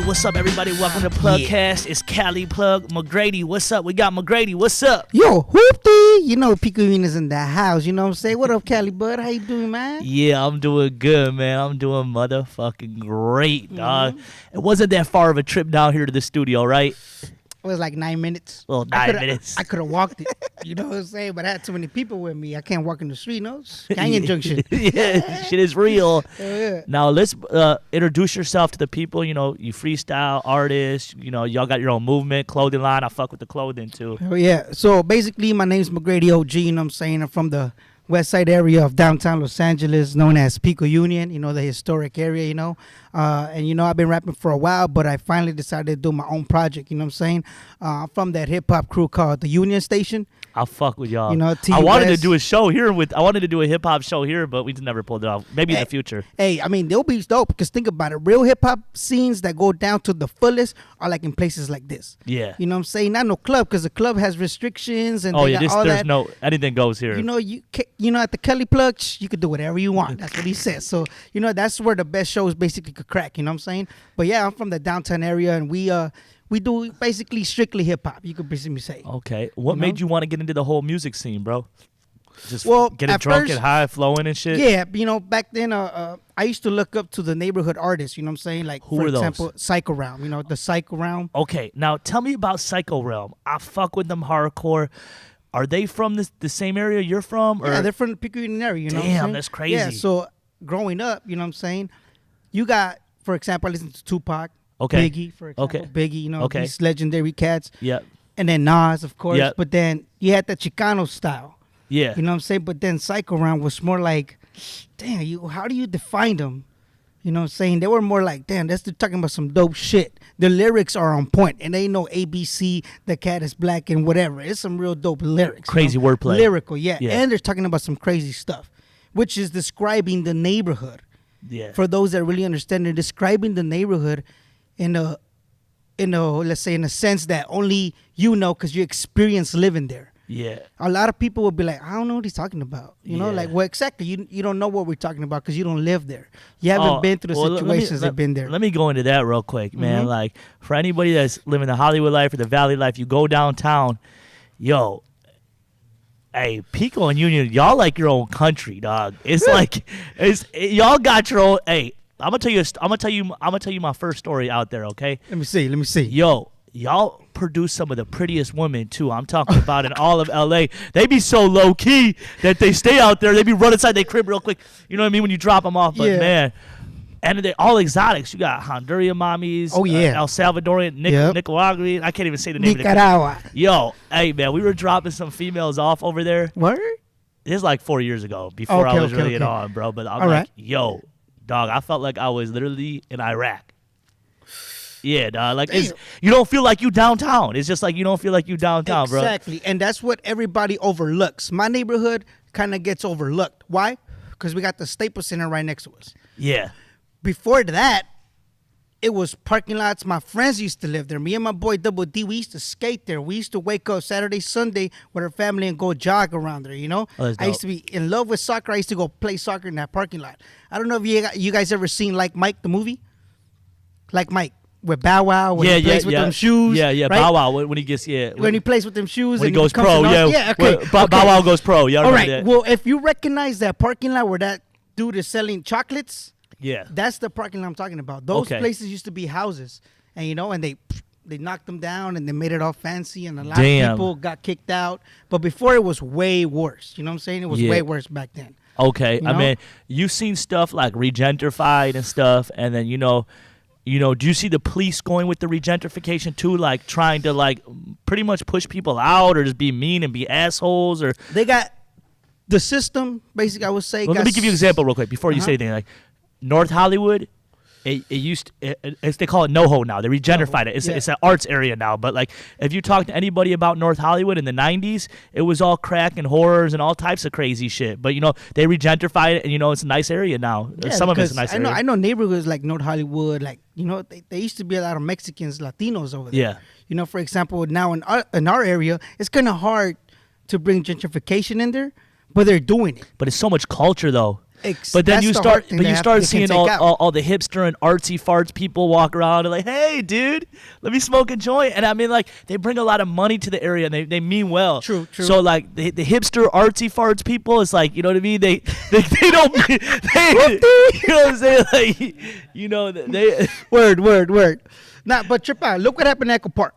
what's up, everybody? Welcome to PlugCast. It's Cali Plug. McGrady, what's up? We got McGrady, what's up? Yo, whoopty! You know Pico-Union is in the house, you know what I'm saying? What up, Cali bud? How you doing, man? Yeah, I'm doing good, man. I'm doing motherfucking great, dog. It wasn't that far of a trip down here to the studio, right? It was like 9 minutes. Well, 9 minutes. I could have walked it, you know what I'm saying? But I had too many people with me. I can't walk in the street, no? Canyon Junction. Yeah, shit is real. Yeah. Now, let's introduce yourself to the people. You know, you freestyle, artist. You know, y'all got your own movement, clothing line. I fuck with the clothing, too. Oh, yeah. So, basically, my name's McGrady OG, you know what I'm saying? I'm from the west side area of downtown Los Angeles, known as Pico-Union, you know, the historic area, you know. And, you know, I've been rapping for a while, but I finally decided to do my own project, you know what I'm saying? I'm from that hip-hop crew called the Union Station. I'll fuck with y'all. You know, I wanted to do a show here I wanted to do a hip hop show here, but we just never pulled it off. Maybe in the future. Hey, I mean, they'll be dope because think about it. Real hip hop scenes that go down to the fullest are like in places like this. Yeah. You know what I'm saying? Not no club because the club has restrictions and there's no anything goes here. You know, you know, at the Cali Plug, you could do whatever you want. That's what he says. So, you know, that's where the best shows basically could crack. You know what I'm saying? But yeah, I'm from the downtown area and we do basically strictly hip hop. You could basically say. Okay. What made you want to get into the whole music scene, bro? Just getting drunk first, and high, flowing and shit? Yeah, you know, back then I used to look up to the neighborhood artists, you know what I'm saying? Like, Who for were example, those? Psycho Realm, you know, the Psycho Realm. Okay. Now, tell me about Psycho Realm. I fuck with them hardcore. Are they from the same area you're from? Or? Yeah, they're from the Pico-Union area, you know what I'm saying? That's crazy. Yeah, so growing up, you know what I'm saying? You got, for example, I listened to Tupac. Okay. Biggie, for example. Okay. Biggie, you know, these legendary cats. Yep. And then Nas, of course. Yep. But then you had the Chicano style. Yeah. You know what I'm saying? But then Psycho Round was more like, damn, how do you define them? You know what I'm saying? They were more like, damn, they're talking about some dope shit. The lyrics are on point, and they know ABC, the cat is black, and whatever. It's some real dope lyrics. Crazy wordplay. Lyrical, yeah. And they're talking about some crazy stuff, which is describing the neighborhood. Yeah. For those that really understand, they're describing the neighborhood in a let's say in a sense that only you know because you experience living there. Yeah. A lot of people will be like, I don't know what he's talking about. You know, like, well, exactly. You don't know what we're talking about because you don't live there. You haven't been through the situations that have been there. Let me go into that real quick, man. Like, for anybody that's living the Hollywood life or the Valley life, you go downtown, yo, hey, Pico and Union, y'all like your own country, dog. It's like, y'all got your own, hey, I'm gonna tell you my first story out there, okay? Let me see. Yo, y'all produce some of the prettiest women too. I'm talking about in all of LA. They be so low key that they stay out there. They be running inside their crib real quick. You know what I mean? When you drop them off, but man, and they all exotics. You got Honduran mommies. Oh yeah, El Salvadorian, Nicaraguan. I can't even say the name Nicaragua. of the Yo, hey man, we were dropping some females off over there. Word? This is like 4 years ago before I was really on, bro. But I'm like, yo. Dog, I felt like I was literally in Iraq. Yeah, dog. Like, you don't feel like you downtown. It's just like you don't feel like you downtown, bro. Exactly. And that's what everybody overlooks. My neighborhood kind of gets overlooked. Why? Because we got the Staples Center right next to us. Yeah. Before that, it was parking lots. My friends used to live there. Me and my boy Double D, we used to skate there. We used to wake up Saturday, Sunday with our family and go jog around there, you know? I used to be in love with soccer. I used to go play soccer in that parking lot. I don't know if you guys ever seen Like Mike, the movie? Like Mike, with Bow Wow, when he plays with them shoes. Yeah, right? Bow Wow, when he gets, when he plays with them shoes. When and he goes pro, okay. Bow Wow goes pro, yeah. All right, that. well, if you recognize that parking lot where that dude is selling chocolates, yeah, that's the parking lot I'm talking about. Those places used to be houses, and you know, and they knocked them down and they made it all fancy, and a lot of people got kicked out. But before it was way worse. You know what I'm saying? It was way worse back then. Okay, you know? I mean, you've seen stuff like regentrified and stuff, and then you know, do you see the police going with the regentrification too, like trying to like pretty much push people out or just be mean and be assholes, or they got the system basically? I would say. Well, let me give you an example real quick before you say anything. Like North Hollywood, they call it NoHo now. They regentrified it. It's an arts area now. But like, if you talk to anybody about North Hollywood in the '90s, it was all crack and horrors and all types of crazy shit. But you know, they regentrified it, and you know, it's a nice area now. Yeah, some of it's a nice area. I know neighborhoods like North Hollywood, like you know, they used to be a lot of Mexicans, Latinos over there. Yeah. You know, for example, now in our area, it's kind of hard to bring gentrification in there, but they're doing it. But it's so much culture though. But then you start seeing all the hipster and artsy farts people walk around and like, hey, dude, let me smoke a joint. And I mean, like, they bring a lot of money to the area and they mean well. True. So like the hipster artsy farts people, it's like, you know what I mean? They don't, you know what I'm saying? Like, you know, they. Word. Nah, but trip out. Look what happened at Echo Park.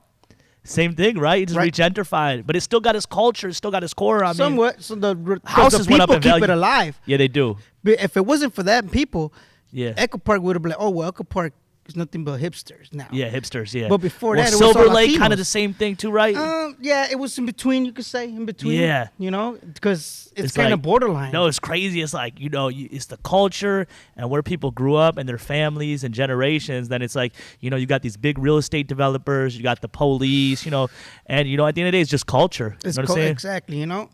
Same thing, right? It just regentrified, but it still got its culture, it still got its core. I mean, somewhat. So the houses went up people in keep value. it alive. Yeah, they do. But if it wasn't for that people, Yeah. Echo Park would have been like, oh well, Echo Park is nothing but hipsters now. Yeah, hipsters. Yeah. But before that, it was Silver all Lake, Latinos. kind of the same thing too, right? Yeah, it was in between. You could say in between. Yeah. You know, because it's It's kind like- of borderline. No, it's crazy. It's like, you know, it's the culture and where people grew up and their families and generations. Then it's like, you know, you got these big real estate developers, you got the police, you know, and, you know, at the end of the day, it's just culture. It's you know what I'm saying? exactly. You know,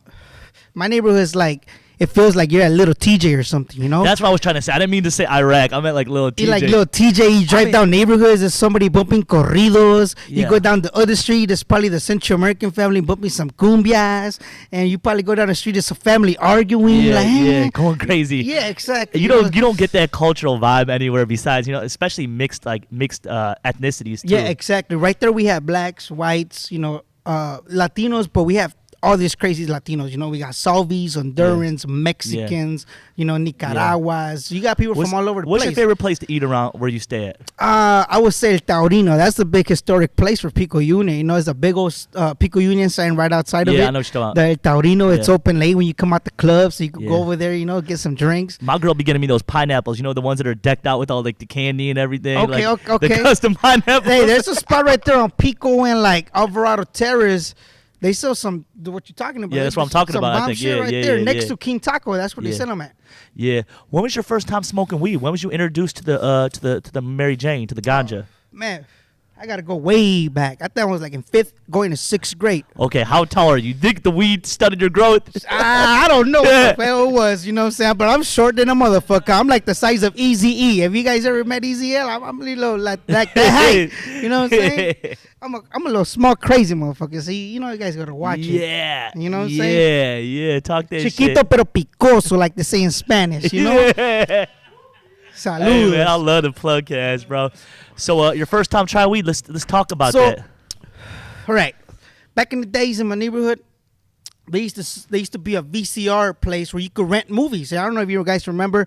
my neighborhood is like, it feels like you're at Little TJ or something. You know. That's what I was trying to say. I didn't mean to say Iraq. I meant like little TJ. You like Little TJ, you drive down neighborhoods, there's somebody bumping corridos. Yeah. You go down the other street, there's probably the Central American family bumping some cumbias. And you probably go down the street, there's a family arguing. Yeah, like, yeah, going crazy. Yeah, exactly. You don't get that cultural vibe anywhere besides, you know, especially mixed ethnicities too. Yeah, exactly. Right there we have blacks, whites, you know, Latinos, but we have all these crazy Latinos. You know, we got Salvis, Hondurans, Mexicans, you know, Nicaraguas. You got people from all over the place. What's your favorite place to eat around where you stay at? I would say El Taurino. That's the big historic place for Pico-Union. You know, it's a big old Pico-Union sign right outside of it. Yeah, I know what you're talking The El Taurino, it's open late when you come out the club, so you can Yeah. go over there, you know, get some drinks. My girl be getting me those pineapples, you know, the ones that are decked out with all like the candy and everything. Okay, like, okay. The custom pineapples. Hey, there's a spot right there on Pico and like Alvarado Terrace. They sell some, what you're talking about. Yeah, that's what I'm talking some about, I bomb think. shit Yeah, right yeah, there yeah, next yeah. to King Taco. That's where they Yeah. sell them at. Yeah. When was your first time smoking weed? When was you introduced to the Mary Jane, to the ganja? Man, I got to go way back. I thought I was like in 5th, going to 6th grade. Okay, how tall are you? Think the weed studied your growth? I don't know what the hell it was, you know what I'm saying? But I'm short than a motherfucker. I'm like the size of Eazy-E. Have you guys ever met Eazy-E? I'm a little like that height. You know what I'm saying? I'm a little small, crazy motherfucker. See, you know you guys gotta watch it. Yeah. You know what I'm saying? Yeah. Talk that Chiquito shit. pero picoso, like they say in Spanish, you know? Yeah. Salud. Hey, man, I love the PlugCast, bro. So, your first time trying weed, let's talk about that. All right. Back in the days in my neighborhood, there used to be a VCR place where you could rent movies. I don't know if you guys remember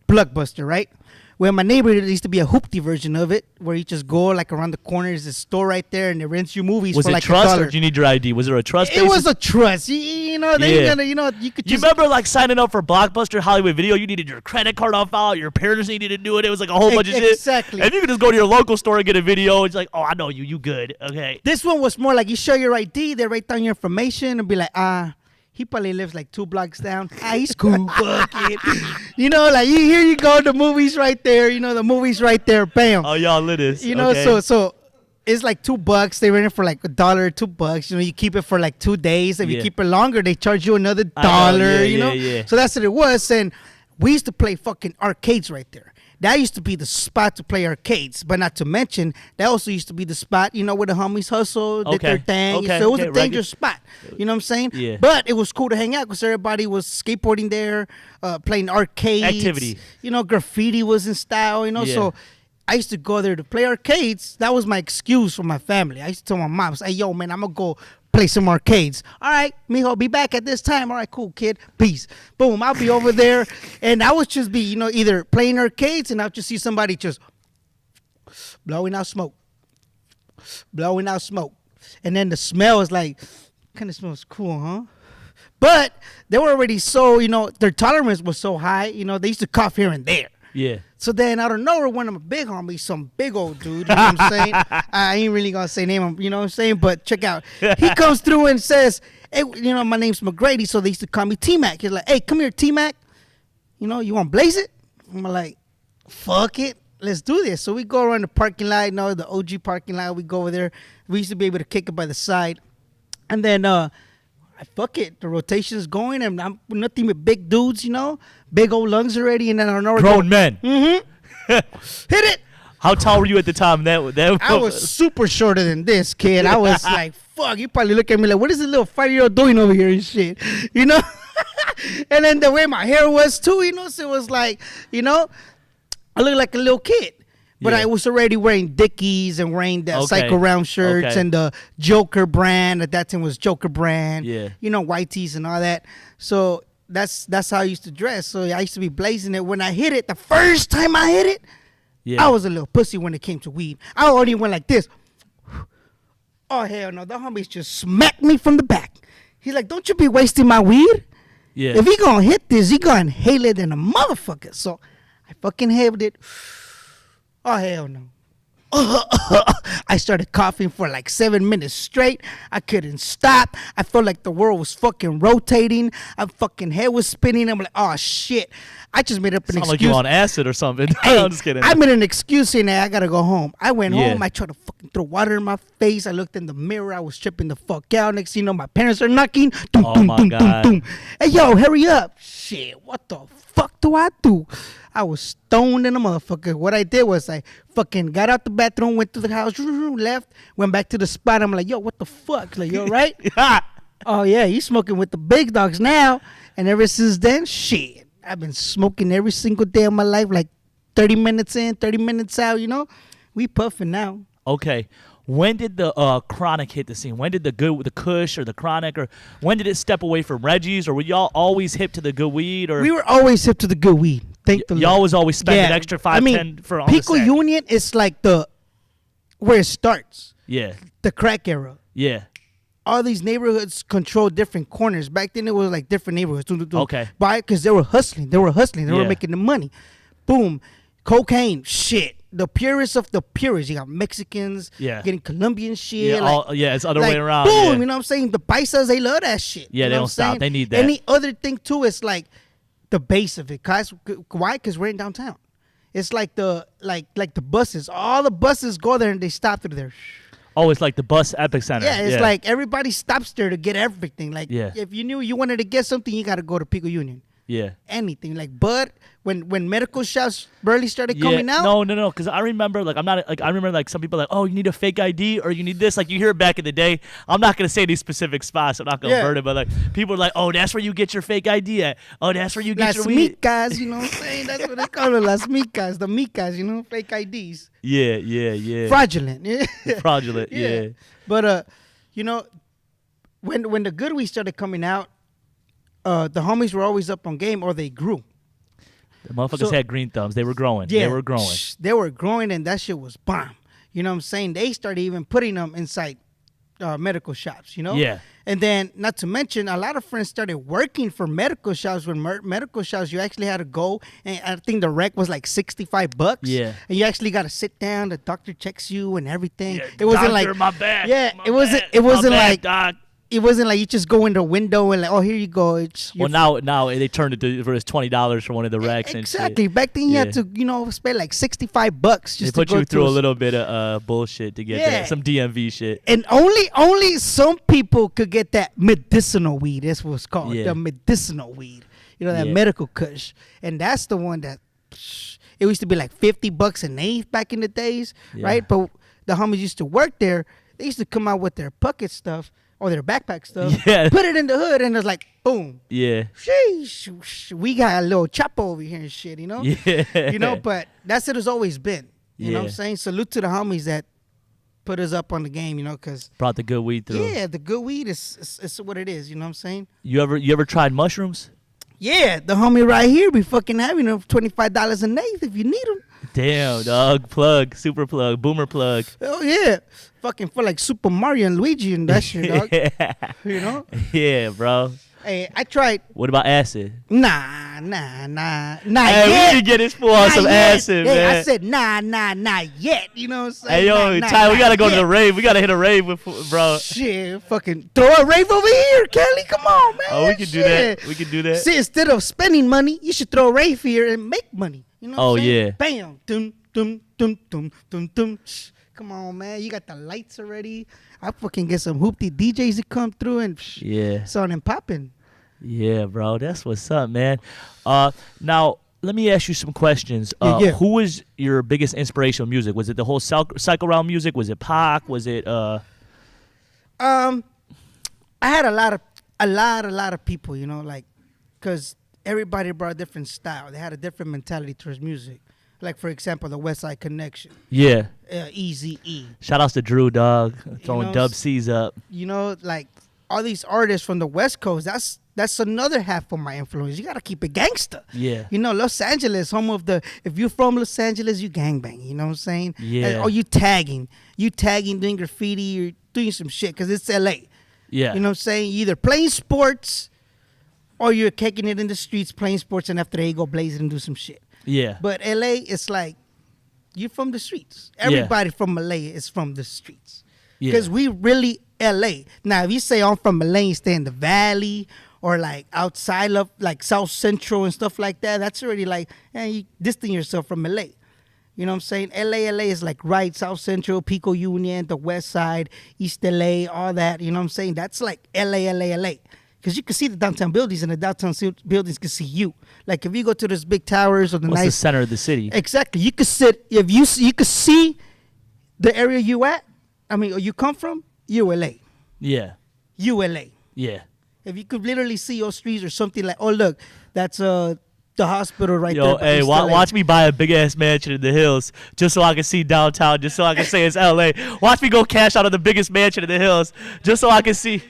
Blockbuster, right? Well, in my neighborhood, there used to be a hoopty version of it where you just go like around the corner. There's a store right there, and they rent you movies Was for it like trust $1. or do you need your ID? Was there a trust It basis? was a trust. You know, they Yeah. gonna, you know, you could You just. remember like signing up for Blockbuster Hollywood Video? You needed your credit card on file. Your parents needed to do it. It was like a whole bunch of shit. Exactly. And you could just go to your local store and get a video. It's like, oh, I know you. You good. Okay. This one was more like you show your ID, they write down your information and be like, he probably lives like 2 blocks down. He's cool, fuck it. You know, like here you go, the movie's right there. You know, the movie's right there, bam. Oh, y'all lit us. You know, okay. so it's like $2. They rent it for like $1, $2. You know, you keep it for like 2 days. If you Yeah. keep it longer, they charge you another $1. I know, yeah, you know, yeah. so that's what it was. And we used to play fucking arcades right there. That used to be the spot to play arcades, but not to mention that also used to be the spot, you know, where the homies hustle, did their Okay. thing. Okay, So it was okay, a dangerous spot. You know what I'm saying? Yeah. But it was cool to hang out because everybody was skateboarding there, playing arcades. Activity. You know, graffiti was in style. You know, Yeah. so I used to go there to play arcades. That was my excuse for my family. I used to tell my mom, "Hey, yo, man, I'm gonna go play some arcades." All right, mijo, be back at this time. All right, cool, kid. Peace. Boom, I'll be over there. And I would just be, you know, either playing arcades and I'll just see somebody just blowing out smoke. And then the smell is like, kind of smells cool, huh? But they were already so, you know, their tolerance was so high, you know, they used to cough here and there. Yeah. So then out of nowhere, one of my big homies, some big old dude, you know what I'm saying? I ain't really gonna say name him, you know what I'm saying? But check out. He comes through and says, "Hey, you know, my name's McGrady," so they used to call me T-Mac. He's like, "Hey, come here, T-Mac. You know, you wanna blaze it?" I'm like, "Fuck it. Let's do this." So we go around the parking lot, you know, the OG parking lot. We go over there. We used to be able to kick it by the side. And then fuck it, the rotation's going, and I'm nothing but big dudes, you know, big old lungs already, and then I know Grown men. hit it. How tall were you at the time? That I was super shorter than this kid. I was like, fuck, you probably look at me like, what is this little 5-year-old doing over here and shit, you know? And then the way my hair was too, so it was like, I looked like a little kid. But I was already wearing Dickies and wearing the Psycho Round shirts and the Joker brand. At that time was Joker brand. Yeah. White tees and all that. So that's how I used to dress. So I used to be blazing it. When I hit it, the first time I hit it, I was a little pussy when it came to weed. I already went like this. Oh, hell no. The homies just smacked me from the back. He's like, don't you be wasting my weed. Yeah. If he gonna hit this, he gonna inhale it in a motherfucker. So I fucking inhaled it. Oh, hell no. I started coughing for like 7 minutes straight. I couldn't stop. I felt like the world was fucking rotating. My fucking head was spinning. I'm like, oh, shit. I just made up an excuse. Like you on acid or something. Hey, I'm just kidding. I made an excuse saying that I got to go home. I went home. I tried to fucking throw water in my face. I looked in the mirror. I was tripping the fuck out. Next thing you know, my parents are knocking. Doom, Oh, doom, my doom, God. doom, doom. Hey, yo, hurry up. Shit, what the fuck do I do? I was stoned in a motherfucker. What I did was I fucking got out the bathroom, went to the house, left, went back to the spot. I'm like, yo, what the fuck? Like, yo, right? Oh, yeah, you smoking with the big dogs now. And ever since then, shit, I've been smoking every single day of my life, like 30 minutes in, 30 minutes out, We puffing now. Okay. When did the chronic hit the scene? When did the Kush or the chronic, or when did it step away from Reggie's, or were y'all always hip to the good weed? Or we were always hip to the good weed. Thank the Lord. Y'all was always spending an extra 5-10 for on Pico-Union is like where it starts. Yeah. The crack era. Yeah. All these neighborhoods control different corners. Back then it was like different neighborhoods. Okay. Why? Because they were hustling. They were making the money. Boom. Cocaine. Shit. The purest of the purest. You got Mexicans getting Colombian shit. Yeah, it's the other way around. Boom. Yeah. You know what I'm saying? The paisas, they love that shit. Yeah, they don't stop. They need that. Any other thing too is like the base of it. Why? Because we're in downtown. It's like the buses. All the buses go there and they stop through there. Oh, it's like the bus epicenter. Yeah, it's like everybody stops there to get everything. Like, if you knew you wanted to get something, you got to go to Pico-Union. Yeah. Anything. Like, but when medical shops barely started coming out. No. Because I remember, I remember some people oh, you need a fake ID or you need this. Like, you hear it back in the day. I'm not going to say these specific spots. I'm not going to burn it. But, people are like, oh, that's where you get your fake ID at. Oh, that's where you get your weed. Las micas, you know what I'm saying? That's what they call it. Las micas. The micas, fake IDs. Yeah. Fraudulent. Fraudulent, yeah. But, when the good weed started coming out, the homies were always up on game or they grew. The motherfuckers had green thumbs. They were growing. Yeah, they were growing. They were growing, and that shit was bomb. You know what I'm saying? They started even putting them inside medical shops, Yeah. And then, not to mention, a lot of friends started working for medical shops. When medical shops, you actually had to go, and I think the rec was like $65. Yeah. And you actually got to sit down. The doctor checks you and everything. Yeah, it wasn't doctor, like my back. Yeah, my it wasn't. back, It wasn't my back, like. doc. It wasn't like you just go in the window and like, oh, here you go. Now they turned it to for $20 for one of the racks. Exactly. And shit. Back then you had to, spend like $65 just they put to go you through a little bit of bullshit to get that, some DMV shit. And only some people could get that medicinal weed. That's what it's called. The medicinal weed. That medical kush. And that's the one that it used to be like $50 an eighth back in the days, right? But the homies used to work there. They used to come out with their pocket stuff or their backpack stuff, put it in the hood, and it's like, boom. Yeah. Sheesh, we got a little chopper over here and shit, Yeah. But that's it has always been. You know what I'm saying? Salute to the homies that put us up on the game, because brought the good weed through. Yeah, the good weed is what it is, you know what I'm saying? You ever tried mushrooms? Yeah, the homie right here be fucking having them $25 an eighth if you need them. Damn, dog. Plug, super plug, boomer plug. Oh, yeah. Fucking feel like Super Mario and Luigi and that shit, dog. Yeah, bro. Hey, I tried. What about acid? Nah. Hey, we need to get this fool on some acid, man. I said, not yet. You know what I'm saying? Hey, yo, Ty, we got to go to the rave. We got to hit a rave, bro. Shit, fucking throw a rave over here, Cali. Come on, man. Oh, we can do that. We can do that. See, instead of spending money, you should throw a rave here and make money. You know what I'm saying? Yeah. Bam. Dum, dum, dum, dum, dum, dum. Come on, man. You got the lights already. I fucking get some hoopty DJs to come through and son and popping. Yeah, bro. That's what's up, man. Now, let me ask you some questions. Who was your biggest inspirational music? Was it the whole Psycho Round music? Was it Pac? Was it I had a lot of people, like because everybody brought a different style. They had a different mentality towards music. Like, for example, the West Side Connection. Yeah. Eazy-E. Shout outs to Drew, dog. Throwing Dub C's up. You know, like, all these artists from the West Coast, that's another half of my influence. You got to keep it gangster. Yeah. You know, Los Angeles, home of the, if you're from Los Angeles, you gangbang. You know what I'm saying? Yeah. Or you tagging, doing graffiti, or doing some shit because it's L.A. Yeah. You know what I'm saying? You either playing sports or you're kicking it in the streets, playing sports, and after they go blazing and do some shit. Yeah. But L.A., it's like, you're from the streets. Everybody from L.A. is from the streets. Because we really L.A. Now, if you say I'm from L.A., you stay in the Valley or like outside of like South Central and stuff like that, that's already like, you distance yourself from L.A. You know what I'm saying? LA is like right, South Central, Pico-Union, the West Side, East LA, all that. You know what I'm saying? That's like LA. Because you can see the downtown buildings, and the downtown buildings can see you. Like if you go to those big towers or the the center of the city? Exactly. You could sit, if you could see the area you at, or you come from, you LA. Yeah. You LA. Yeah. If you could literally see your streets or something like, oh, look, that's the hospital right there. Yo, hey, watch me buy a big-ass mansion in the hills just so I can see downtown, just so I can say it's L.A. Watch me go cash out of the biggest mansion in the hills just so I can see.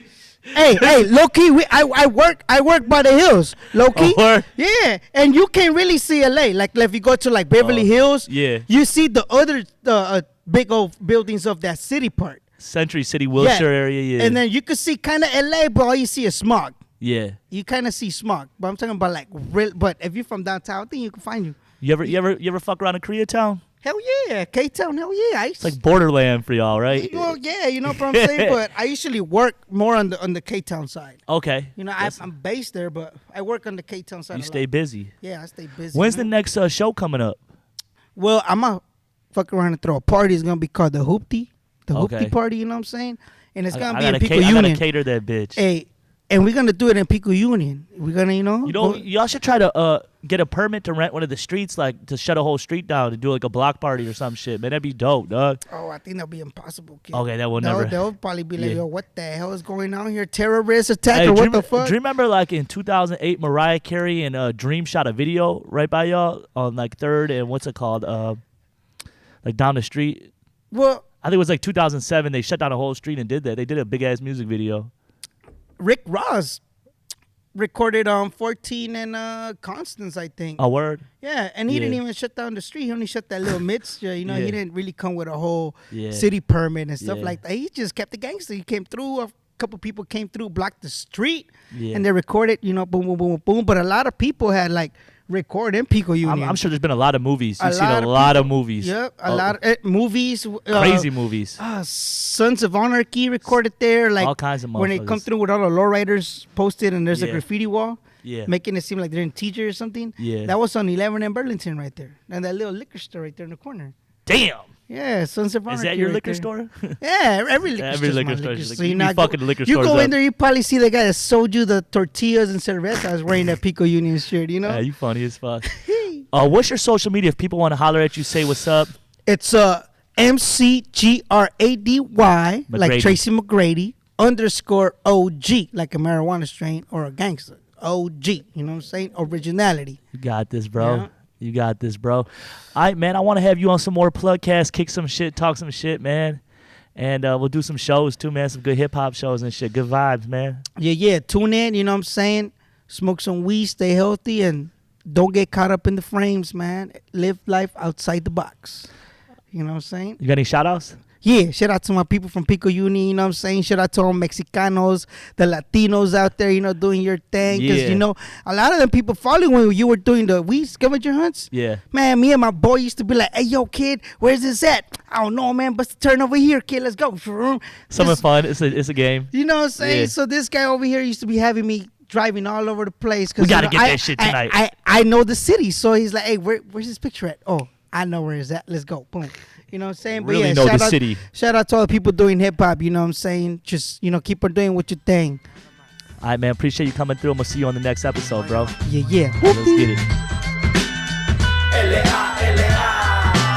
Hey, low-key, I work by the hills, low-key. Yeah, and you can't really see L.A. Like if you go to like Beverly Hills, you see the other big old buildings of that city part. Century City, Wilshire area, yeah. And then you can see kind of L.A., but all you see is smog. Yeah. You kind of see smog, but I'm talking about like real. But if you're from downtown, I think you can find you. You ever fuck around in Koreatown? Hell yeah, K-Town, hell yeah. It's like borderland for y'all, right? Well, yeah, you know what I'm saying. But I usually work more on the K-Town side. Okay. You know, I'm based there, but I work on the K-Town side. You stay busy. Yeah, I stay busy. When's the next show coming up? Well, I'm gonna fuck around and throw a party. It's gonna be called the Hoopty. The Hoopty party, you know what I'm saying? And it's gonna be in Pico-Union. I gotta cater that bitch. Hey, and we're gonna do it in Pico-Union. We're gonna, y'all should try to get a permit to rent one of the streets, like to shut a whole street down and do like a block party or some shit. Man, that'd be dope, dog. Oh, I think that'll be impossible, kid. Okay, that will never. They'll probably be like, yo, what the hell is going on here? Terrorist attack or what the fuck? Do you remember like in 2008, Mariah Carey and Dream shot a video right by y'all on like 3rd and what's it called? Like down the street. Well, I think it was like 2007. They shut down a whole street and did that. They did a big ass music video. Rick Ross recorded on 14 and Constance, I think. A word? Yeah, and he didn't even shut down the street. He only shut that little mixture. He didn't really come with a whole city permit and stuff like that. He just kept the gangster. He came through. A couple people came through, blocked the street, and they recorded, boom, boom, boom, boom. But a lot of people had like record in Pico-Union. I'm sure there's been a lot of movies. You've seen a lot of movies. Yep, a lot of movies. Crazy movies. Sons of Anarchy recorded there. Like all kinds of motherfuckers. When they come through with all the lowriders posted and there's a graffiti wall. Yeah. Making it seem like they're in teacher or something. Yeah. That was on 11 and Burlington right there. And that little liquor store right there in the corner. Damn. Yeah, Sons of Anarchy. Is that your liquor store? Yeah, every liquor store. So you fucking liquor You go in there, you probably see the guy that sold you the tortillas and cervezas wearing that Pico-Union shirt, you know? Yeah, you funny as fuck. What's your social media if people want to holler at you, say what's up? It's McGrady, like Tracy McGrady, _OG, like a marijuana strain or a gangster. OG, you know what I'm saying? Originality. You got this, bro. Yeah. You got this, bro. All right, man, I want to have you on some more PlugCast, kick some shit, talk some shit, man. And we'll do some shows, too, man, some good hip-hop shows and shit. Good vibes, man. Yeah. Tune in, you know what I'm saying? Smoke some weed, stay healthy, and don't get caught up in the frames, man. Live life outside the box. You know what I'm saying? You got any shout-outs? Yeah, shout out to my people from Pico-Union, you know what I'm saying? Shout out to all Mexicanos, the Latinos out there, doing your thing. Because, a lot of them people following when you were doing the weed scavenger hunts. Yeah. Man, me and my boy used to be like, hey, yo, kid, where's this at? I don't know, man, but turn over here, kid, let's go. Something fun. It's a game. You know what I'm saying? Yeah. So this guy over here used to be having me driving all over the place. We got to get that shit tonight. I know the city. So he's like, hey, where's this picture at? Oh, I know where it's at. Let's go. Boom. You know what I'm saying? But really know the city. Shout out to all the people doing hip-hop, you know what I'm saying? Just, keep on doing what you think. All right, man. Appreciate you coming through. I'm going to see you on the next episode, bro. Yeah. Let's get it. L.A.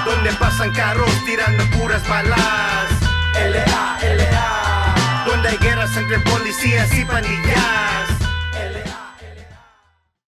Donde pasan carros tirando puras balas. L.A. Donde hay guerras entre policías y pandillas.